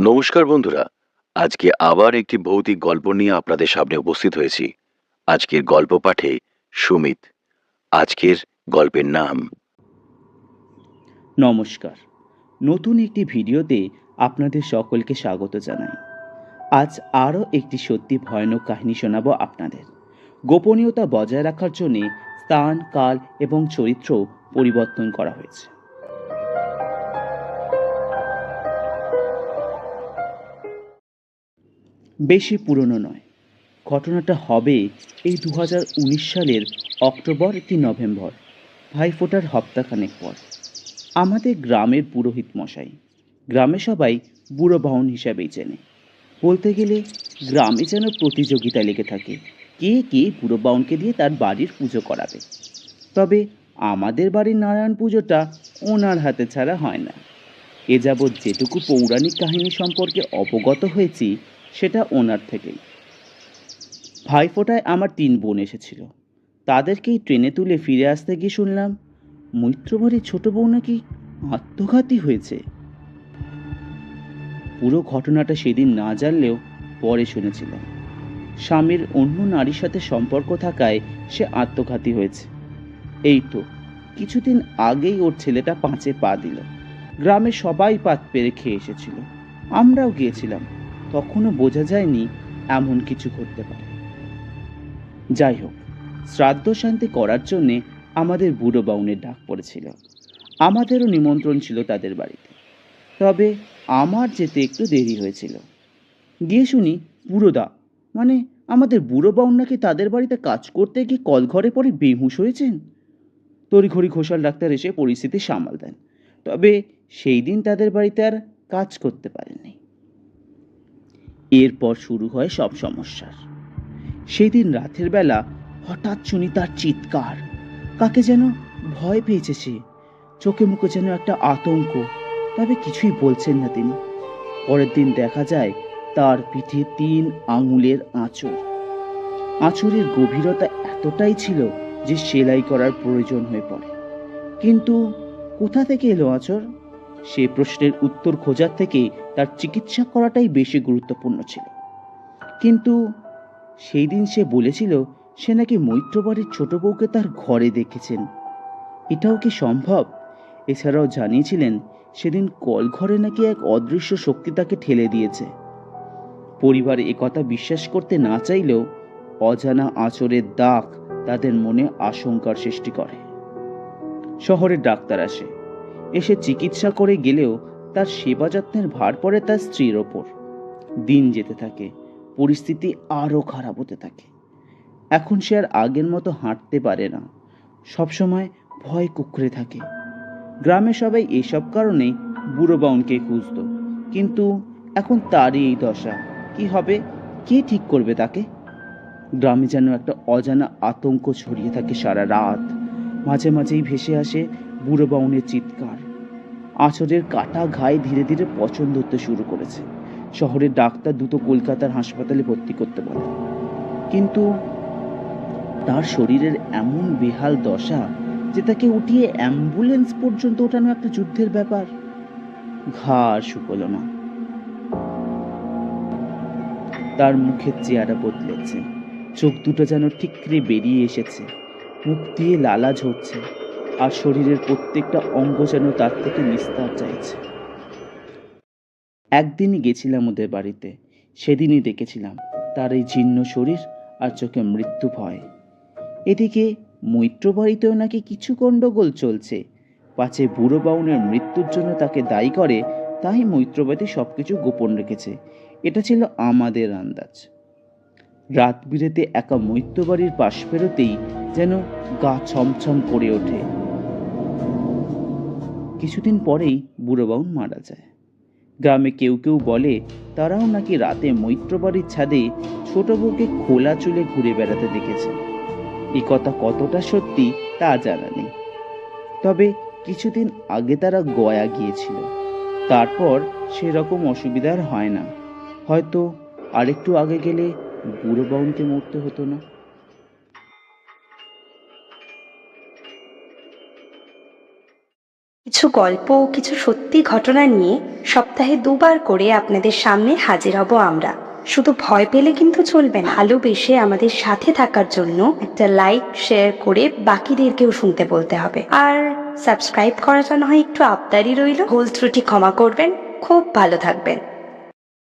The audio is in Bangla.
নমস্কার বন্ধুরা। আজকে আবার একটি ভৌতিক গল্প নিয়ে আপনাদের সামনে উপস্থিত হয়েছি। আজকের গল্প পাঠে সুমিত। আজকের গল্পের নাম নমস্কার। নতুন একটি ভিডিওতে আপনাদের সকলকে স্বাগত জানাই। আজ আরও একটি সত্যি ভয়ানক কাহিনী শোনাবো আপনাদের। গোপনীয়তা বজায় রাখার জন্যে স্থান, কাল এবং চরিত্র পরিবর্তন করা হয়েছে। বেশি পুরনো নয়, ঘটনাটা হবে এই 2019 সালের অক্টোবর কি নভেম্বর, ভাইফোঁটার হপ্তাখানেক পর। আমাদের গ্রামের পুরোহিত মশাই, গ্রামে সবাই বুড়ো বাউন হিসাবেই চেনে। বলতে গেলে গ্রামে যেন প্রতিযোগিতা লেগে থাকে, কে কে বুড়ো বাউনকে দিয়ে তার বাড়ির পুজো করাবে। তবে আমাদের বাড়ির নারায়ণ পুজোটা ওনার হাতে ছাড়া হয় না। এ যাবৎ যেটুকু পৌরাণিক কাহিনী সম্পর্কে অবগত হয়েছি সেটা ওনার থেকেই। ভাইফোঁটায় আমার 3 বোন এসেছিল। তাদেরকেই ট্রেনে তুলে ফিরে আসতে গিয়ে শুনলাম মৈত্রবাড়ির ছোট বউ নাকি আত্মঘাতী হয়েছে। পুরো ঘটনাটা সেদিন না জানলেও পরে শুনেছিলাম। স্বামীর অন্য নারীর সাথে সম্পর্ক থাকায় সে আত্মঘাতী হয়েছে। এই তো কিছুদিন আগেই ওর ছেলেটা 5-এ পা দিল। গ্রামে সবাই পাত পেরে খেয়ে এসেছিল, আমরাও গিয়েছিলাম। তখনও বোঝা যায়নি এমন কিছু ঘটতে পারে। যাই হোক, শ্রাদ্ধ শান্তি করার জন্যে আমাদের বুড়ো বাউনের ডাক পড়েছিল। আমাদেরও নিমন্ত্রণ ছিল তাদের বাড়িতে। তবে আমার যেতে একটু দেরি হয়েছিল। গিয়ে শুনি বুড়োদা, মানে আমাদের বুড়ো বাউন নাকি তাদের বাড়িতে কাজ করতে গিয়ে কলঘরে পড়ে বেহুঁশ হয়েছেন। তড়িঘড়ি ঘোষাল ডাক্তার এসে পরিস্থিতি সামাল দেন। তবে সেই দিন তাদের বাড়িতে আর কাজ করতে পারেননি। এরপর শুরু হয় সব সমস্যার। সেই দিন রাতের বেলা হঠাৎ শুনি তার চিৎকার। কাকে যেন ভয় পেয়েছে সে, চোখে মুখে যেন একটা আতঙ্ক। তবে কিছুই বলছেন না তিনি। পরের দিন দেখা যায় তার পিঠে 3 আঙুলের আঁচড়। আঁচড়ের গভীরতা এতটাই ছিল যে সেলাই করার প্রয়োজন হয়ে পড়ে। কিন্তু কোথা থেকে এলো আঁচড়, সে প্রশ্নের উত্তর খোঁজার থেকে তার চিকিৎসা করাটাই বেশি গুরুত্বপূর্ণ ছিল। কিন্তু সেই দিন সে বলেছিল সে নাকি মৈত্রবাড়ির ছোট বউকে তার ঘরে দেখেছেন। এটাও কি সম্ভব? এছাড়াও জানিয়েছিলেন সেদিন কলঘরে নাকি এক অদৃশ্য শক্তি তাকে ঠেলে দিয়েছে। পরিবার একথা বিশ্বাস করতে না চাইলেও অজানা আঁচড়ের দাগ তাদের মনে আশঙ্কার সৃষ্টি করে। শহরে ডাক্তার আসে, এসে চিকিৎসা করে গেলেও তার সেবা যত্নের ভার পড়ে তার স্ত্রীর ওপর। দিন যেতে থাকে, পরিস্থিতি আরও খারাপ হতে থাকে। এখন সে আর আগের মতো হাঁটতে পারে না, সবসময় ভয় কুঁকড়ে থাকে। গ্রামে সবাই এসব কারণেই বুড়ো বাউনকে খুঁজত, কিন্তু এখন তারই এই দশা। কি হবে, কে ঠিক করবে তাকে? গ্রামে যেন একটা অজানা আতঙ্ক ছড়িয়ে থাকে সারা রাত। মাঝে মাঝেই ভেসে আসে বুড়ো বাউনের চিৎকার। আঁচড়ের কাটা ঘায়ে ধীরে ধীরে পচন ধরতে শুরু করেছে। শহরের ডাক্তার দ্রুত কলকাতার হাসপাতালে ভর্তি করতে বলে, কিন্তু তার শরীরের এমন বেহাল দশা যে তাকে উঠিয়ে অ্যাম্বুলেন্স পর্যন্ত ওঠানো একটা যুদ্ধের ব্যাপার। ঘা আর শুকলো না। তার মুখের চেহারা বদলেছে, চোখ দুটো যেন ঠিকরে বেরিয়ে এসেছে, মুখ দিয়ে লালা ঝরছে, আর শরীরের প্রত্যেকটা অঙ্গ যেন তার থেকে নিস্তার চাইছে। একদিনই গেছিলাম ওদের বাড়িতে, সেদিনই দেখেছিলাম তার এই জীর্ণ শরীর আর চোখে মৃত্যু ভয়। এদিকে মৈত্র বাড়িতেও নাকি কিছু গন্ডগোল চলছে। পাছে বুড়ো বাউনের মৃত্যুর জন্য তাকে দায়ী করে, তাই মৈত্রবাদী সবকিছু গোপন রেখেছে। এটা ছিল আমাদের আন্দাজ। রাত বিরেতে একা মৈত্রবাড়ির পাশ পেরোতেই যেন গা ছমছম করে ওঠে। কিছুদিন পরেই বুড়ো বাউন মারা যায়। গ্রামে কেউ কেউ বলে তারাও নাকি রাতে মৈত্রবাড়ির ছাদে ছোট বউকে খোলা চুলে ঘুরে বেড়াতে দেখেছে। এ কথা কতটা সত্যি তা জানা নেই। তবে কিছুদিন আগে তারা গয়া গিয়েছিল, তারপর সেরকম অসুবিধার হয় না। হয়তো আরেকটু আগে গেলে বুড়ো বাউনকে মরতে হতো না। কিছু গল্প, কিছু সত্যি ঘটনা নিয়ে সপ্তাহে 2বার করে আপনাদের সামনে হাজির হব আমরা। শুধু ভয় পেলে কিন্তু চলবে না, ভালোবেসে আমাদের সাথে থাকার জন্য একটা লাইক শেয়ার করে বাকিদেরকেও শুনতে বলতে হবে। আর সাবস্ক্রাইব করাটা না হয় একটু আবদারই রইল, ভুল ত্রুটি ক্ষমা করবেন। খুব ভালো থাকবেন।